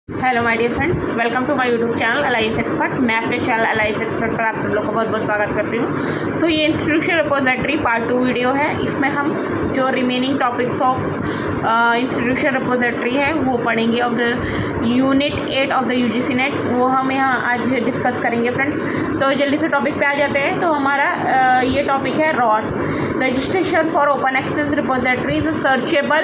Hello my dear friends, welcome to my YouTube channel LIS expert. मैं अपने channel LIS expert पर आप सब लोग का बहुत बहुत स्वागत करती हूँ। सो ये इंस्टीट्यूशन रिपोजिटरी पार्ट 2 वीडियो है। इसमें हम जो remaining topics of institution repository है वो पढ़ेंगे of the unit 8 of the UGC net, वो हम यहाँ आज डिस्कस करेंगे फ्रेंड्स। तो जल्दी से टॉपिक पे आ जाते हैं। तो हमारा ये टॉपिक है ROARs, registration for open access repository, searchable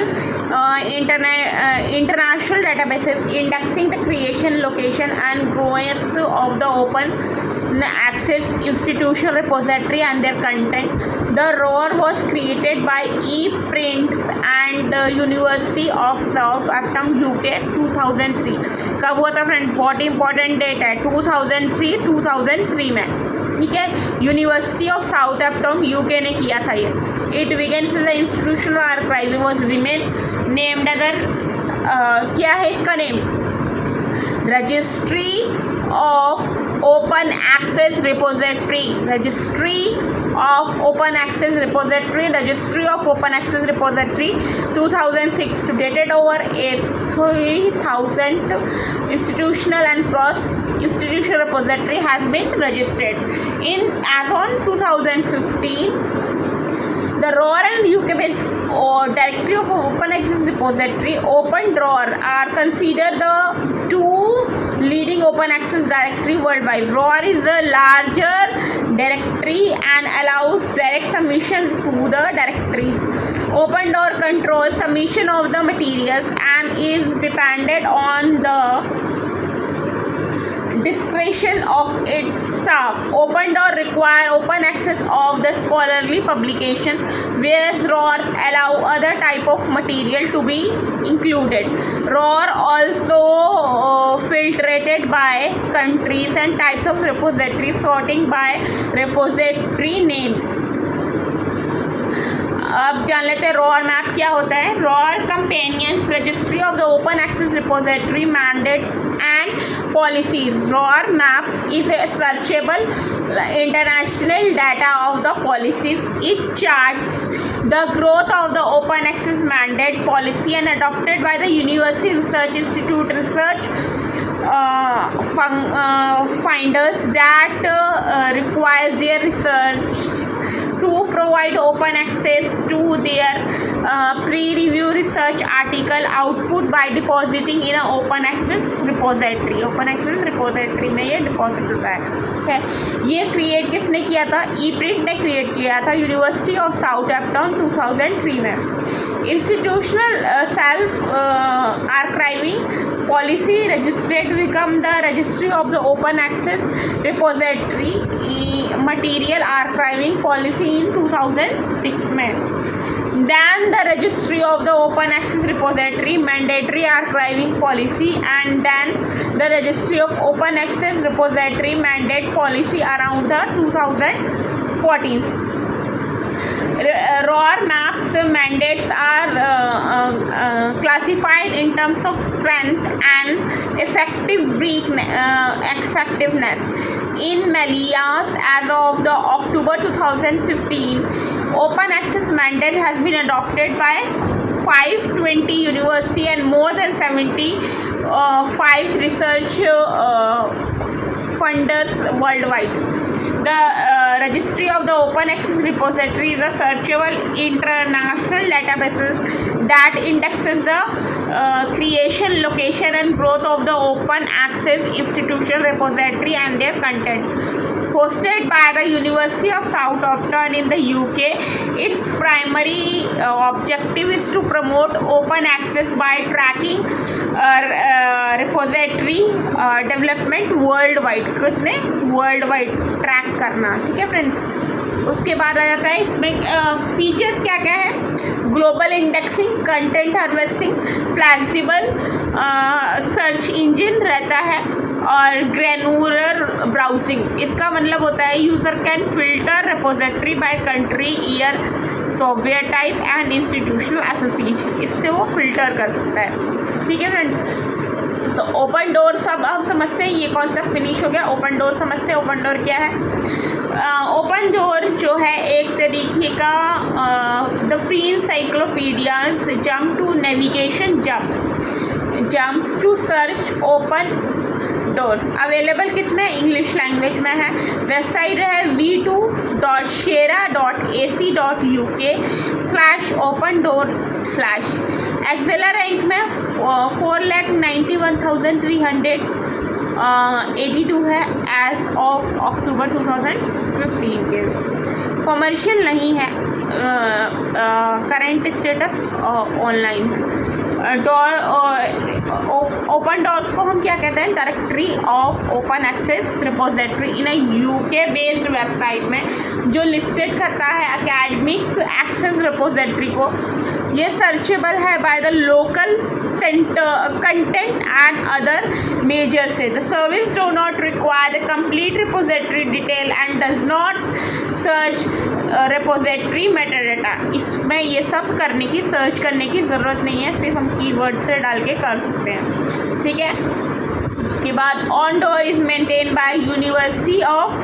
international databases, indexing the creation, location and growth of the open access institutional repository and their content. The ROR was created by ePrints and University of Southampton UK 2003। कब हुआ था friend? बहुत important date है, 2003 में, ठीक है। University of Southampton UK ने किया था ये। It begins the institutional archiving was remain named other, क्या है इसका name? Registry of open access repository, registry of open access repository, registry of open access repository 2006, dated over 3,000 institutional and cross-institutional repository has been registered. As on 2015, the ROR and UK-based Directory of Open Access Repository, Open Drawer, are considered the two leading open access directory worldwide. ROR is a larger directory and allows direct submission to the directories. Open Door controls submission of the materials and is dependent on the discretion of its staff. Open Door require open access of the scholarly publication, whereas RORs allow other type of material to be included. ROR also filtered by countries and types of repositories, sorting by repository names. अब जान लेते हैं roar map क्या होता है। ROAR companions registry of the open access repository mandates and policies. ROAR maps is a searchable international data of the policies. It charts the growth of the open access mandate policy and adopted by the university research institute research finders that requires their research to provide open access to their pre-review research article output by depositing in an open access repository. open access repository में ये deposit होता है। ये create किसने किया था? ePrint ने create किया था यूनिवर्सिटी ऑफ साउथहैम्पटन 2003 में। Institutional self archiving policy registered become the registry of the open access repository material archiving policy in 2006 में। Then the registry of the open access repository mandatory archiving policy and then the registry of open access repository mandate policy around the 2014. ROR maps mandates are classified in terms of strength and effectiveness. In Malias, as of the October 2015, open access mandate has been adopted by 520 university and more than 75 research funders worldwide. The registry of the open access repository is a searchable international database that indexes the creation, location and growth of the open access institutional repository and their content. Hosted by the University of Southampton in the UK, its primary objective is to promote open access by tracking repository development worldwide। कितने? Worldwide track करना, ठीक है friends. उसके बाद आ जाता है इसमें features क्या क्या है? Global indexing, content harvesting, flexible search engine रहता है और ग्रेनुलर ब्राउजिंग। इसका मतलब होता है user can filter repository by country, year, software type and institutional association. इससे वो फिल्टर कर सकता है, ठीक है फ्रेंड्स। तो ओपन डोर सब हम समझते हैं, ये कॉन्सेप्ट फिनिश हो गया। ओपन डोर समझते हैं, ओपन डोर क्या है? ओपन डोर जो है एक तरीके का the free encyclopedias jump to navigation jumps jumps to search open doors. Available किस में? इंग्लिश लैंग्वेज में है। वेबसाइट है v2.shera.ac.uk/opendoor/। एक्सेलरेंट में 4,91,382 है एज ऑफ अक्टूबर 2015 के। कमर्शियल नहीं है, करंट स्टेटस ऑनलाइन है। ओपन डोर्स को हम क्या कहते हैं? Directory of open access repository in a UK based website में जो लिस्टेड करता है एकेडमिक एक्सेस रिपोजिटरी को। ये सर्चेबल है by the local centre content and other major से। The service do not require the complete repository detail and does not search repository metadata. इसमें ये सब करने की, सर्च करने की ज़रूरत नहीं है, सिर्फ हम कीवर्ड से डाल के कर सकते हैं। ठीक है। उसके बाद on door is maintain by university of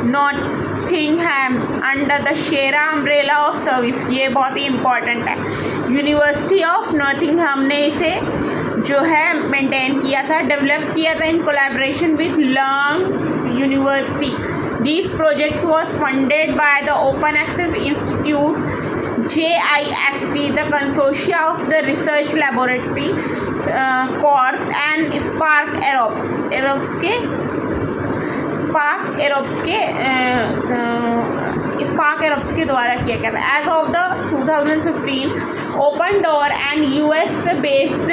Nottingham under the Shera umbrella of service. ये बहुत ही इम्पॉर्टेंट है। यूनिवर्सिटी ऑफ नॉटिंघम ने इसे जो है मेंटेन किया था, डेवलप किया था in collaboration with learn University. These projects was funded by the Open Access Institute JISC, the consortia of the research laboratory course and Spark Aerops के द्वारा किया गया था। As of the 2015 open door and US based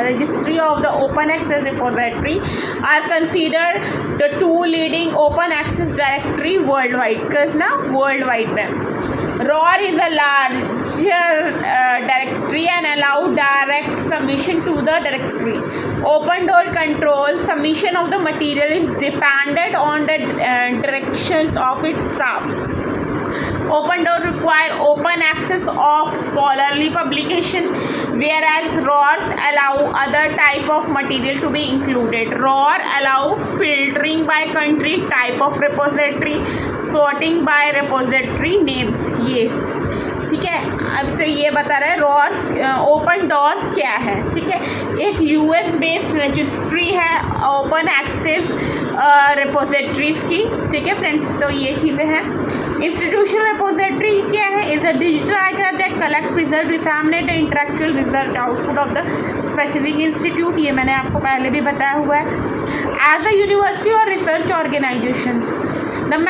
registry of the open access repository are considered the 2 leading open access directory world wide. ना world wide में ROR is a larger directory and allow direct submission to the directory. Open door control submission of the material is dependent on the directions of its staff. Open door require open access of scholarly publication, whereas RORs allow other type of material to be included. ROR allow filtering by country, type of repository, sorting by repository names। ये ठीक है। अब तो ये बता रहे हैं RORs open doors क्या है। ठीक है। एक US बेस्ड रजिस्ट्री है ओपन एक्सेस रिपोजिटरीज की। ठीक है फ्रेंड्स, तो ये चीज़ें हैं। इंस्टीट्यूशनल रिपोजिटरी क्या है? Is a digital archive that collect, preserve, disseminate the intellectual research output of the specific institute. ये मैंने आपको पहले भी बताया हुआ है। एज अ यूनिवर्सिटी और research organisations when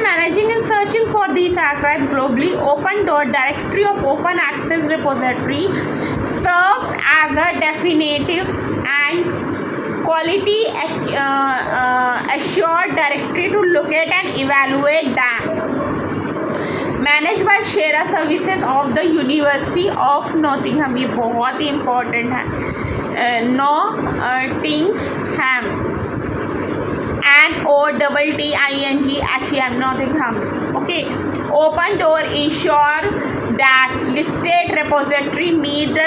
managing and searching for these archives globally, Open Door Directory of Open Access Repository serves as a definitive and quality assured directory to locate and evaluate them. Managed by Shera Services of the University of Nottingham। ये बहुत ही important है। Nottingham NOTTINGHAM Nottingham। Okay. Open Door ensure that listed repository meet the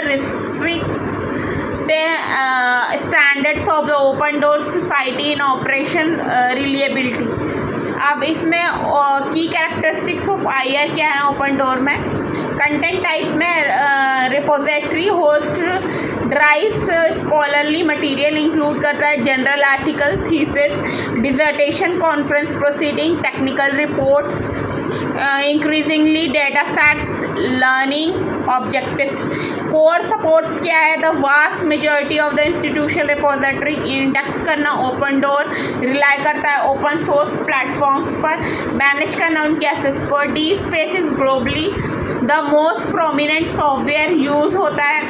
standards of the Open Door Society in operation reliability। अब इसमें की characteristics of IR क्या है open door में? Content type में repository host drives scholarly material include करता है, general article, thesis, dissertation, conference proceeding, technical reports, increasingly data sets, learning objectives. Core supports क्या है? The vast majority of the institutional repository index करना open door rely करता है open source platforms पर, manage करना उनके एक्सेस पर। D space is globally the most prominent software use होता है,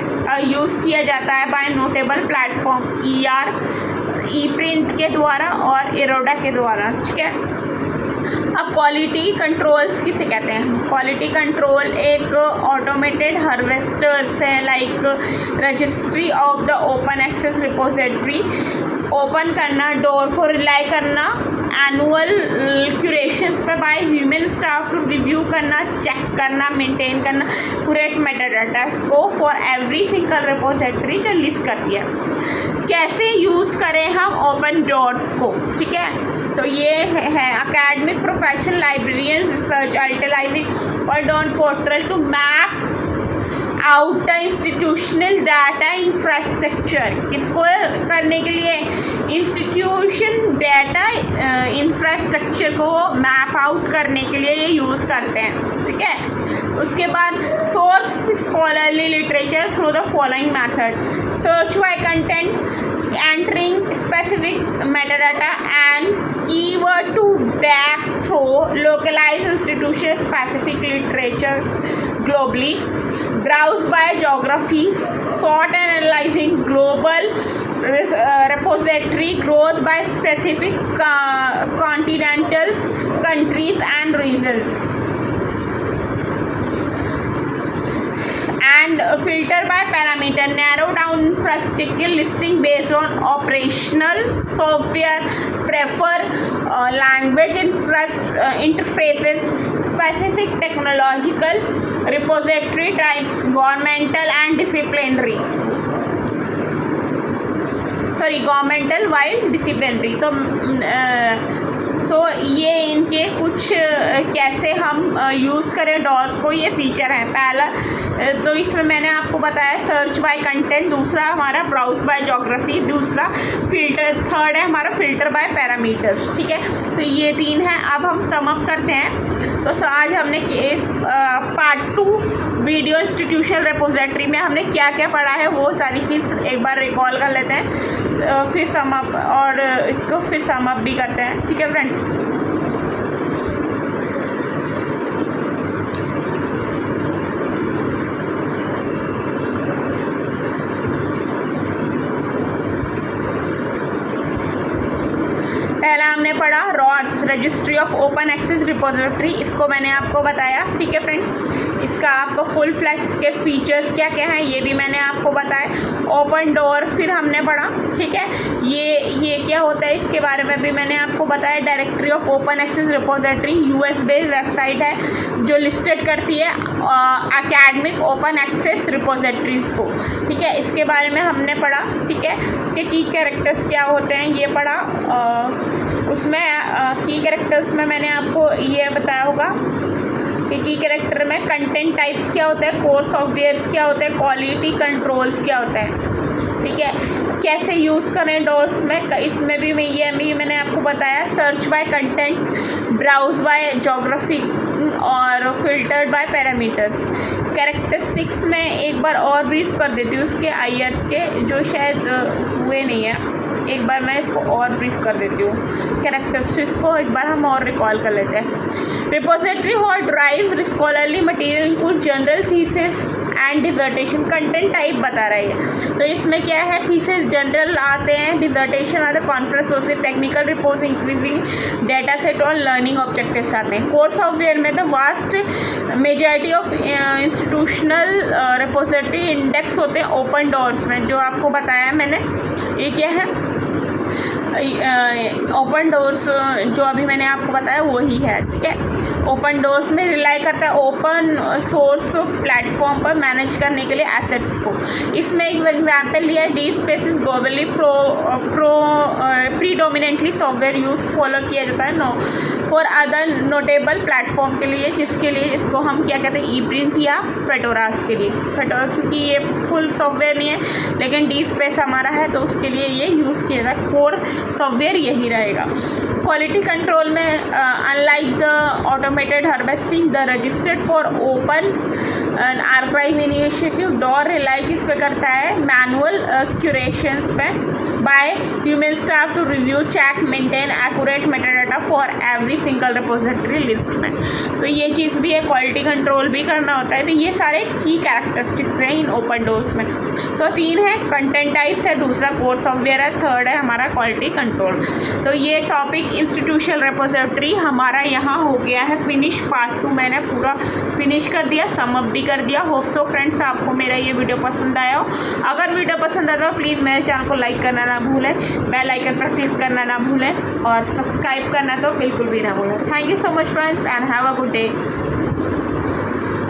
यूज़ किया जाता है by notable platform ER, ePrint के द्वारा और एरोडा के द्वारा। ठीक है। अब क्वालिटी कंट्रोल्स किसे कहते हैं? क्वालिटी कंट्रोल एक ऑटोमेटेड हार्वेस्टर्स है, like registry of the open access repository. Open करना, डोर को रिलाई करना, एनुअल क्यूरेशंस पे by human staff to review करना, चेक करना, मेंटेन करना पूरेट मेटाडाटा को फॉर एवरी सिंगल रिपोजिटरी जो लिस्ट करती है। कैसे यूज़ करें हम ओपन डोर्स को? ठीक है। तो ये है academic, professional, librarian, research, utilising और don portal to map outer institutional data infrastructure, इसको करने के लिए इंस्टीट्यूशन डाटा इंफ्रास्ट्रक्चर को मैप आउट करने के लिए ये यूज़ करते हैं, ठीक है। उसके बाद source scholarly literature through the following method: search by content, entering specific metadata and keyword to DAC through localized institution specific literatures globally, browse by geographies, sort and analyzing global repository growth by specific continentals, countries and regions, and filter by parameter, narrow down infrastructure listing based on operational software, prefer language interfaces, specific technological repository types, governmental wide disciplinary. तो ये इनके कुछ कैसे हम use करें डॉर्स को, ये feature है। पहला तो इसमें मैंने आपको बताया सर्च बाय कंटेंट, दूसरा हमारा ब्राउज बाय ज्योग्राफी, दूसरा फिल्टर, थर्ड है हमारा फिल्टर बाय पैरामीटर्स, ठीक है। तो ये 3 है। अब हम सम अप करते हैं। तो आज हमने case part 2 video institutional repository में हमने क्या क्या पढ़ा है वो सारी चीज़ एक बार रिकॉल कर लेते हैं, फिर सम अप और इसको फिर सम अप भी करते हैं, ठीक है फ्रेंड्स। पहला हमने पढ़ा रॉड्स registry of open access repository, इसको मैंने आपको बताया, ठीक है फ्रेंड। इसका आपको फुल फ्लैक्स के फीचर्स क्या क्या हैं ये भी मैंने आपको बताया। ओपन डोर फिर हमने पढ़ा, ठीक है। ये क्या होता है इसके बारे में भी मैंने आपको बताया। Directory of open access repository US based website है जो लिस्टेड करती है एकेडमिक ओपन एक्सेस रिपोजिटरीज को, ठीक है। इसके बारे में हमने पढ़ा, ठीक है। इसके की कैरेक्टर्स क्या होते हैं ये पढ़ा। उसमें की कैरेक्टर्स में मैंने आपको ये बताया होगा कि की कैरेक्टर में कंटेंट टाइप्स क्या होता है, कोर सॉफ्टवेयर्स क्या होते हैं, क्वालिटी कंट्रोल्स क्या होता है, ठीक है। कैसे यूज़ करें डोर्स में, इसमें भी मैंने आपको बताया। Search by content, browse by geography और फिल्टर्ड बाय पैरामीटर्स। कैरेक्टरिस्टिक्स में एक बार और ब्रीफ कर देती हूँ उसके आईआर के, जो शायद हुए नहीं है। एक बार मैं इसको और ब्रीफ कर देती हूँ। कैरेक्टरिस्टिक्स को एक बार हम और रिकॉल कर लेते हैं। रिपोजिटरी और drive scholarly material include general thesis and dissertation. Content type बता रही है, तो इसमें क्या है, थीसिस जनरल आते हैं, डिजर्टेशन आते हैं, conference process, technical report, increasing data set और लर्निंग ऑब्जेक्टिव्स आते हैं। कोर सॉफ्टवेयर में the vast majority of institutional repository index होते हैं ओपन डोर्स में, जो आपको बताया मैंने। ये क्या है ओपन डोर्स, जो अभी मैंने आपको बताया वही है, ठीक है। ओपन डोर्स में रिलाई करता है ओपन सोर्स प्लेटफॉर्म पर मैनेज करने के लिए एसेट्स को। इसमें एक एग्जाम्पल लिया है, D space is globally predominantly software use follow किया जाता है no for other notable platform के लिए, जिसके लिए इसको हम क्या कहते हैं, ई प्रिंट या फेडोरास के लिए। फेडोरा क्योंकि ये फुल सॉफ्टवेयर नहीं है लेकिन डी स्पेस हमारा है, तो उसके लिए ये यूज़ किया जाता है। कोर सॉफ्टवेयर यही रहेगा। क्वालिटी कंट्रोल में unlike the automated harvesting the registered for open archive initiative, DOAR rely किस पे करता है, मैनुअल क्यूरेशंस पे by human staff to review check maintain accurate metadata for every single repository list में। तो ये चीज़ भी है, क्वालिटी कंट्रोल भी करना होता है। तो ये सारे की कैरेक्टरिस्टिक्स हैं इन ओपन डोर्स में। तो 3 है, कंटेंट टाइप्स है, दूसरा कोर सॉफ्टवेयर है, थर्ड है हमारा क्वालिटी कंट्रोल। तो ये टॉपिक इंस्टीट्यूशनल रिपोजिटरी हमारा यहाँ हो गया है फिनिश। पार्ट 2 मैंने पूरा फिनिश कर दिया, सम अप भी कर दिया। होप सो फ्रेंड्स आपको मेरा ये वीडियो पसंद आया हो। अगर वीडियो पसंद आता हो प्लीज़ मेरे चैनल को लाइक करना ना भूलें, बेल आइकन पर क्लिक करना ना भूलें और सब्सक्राइब करना तो बिल्कुल भी ना भूलें। Thank you so much friends and have a good day.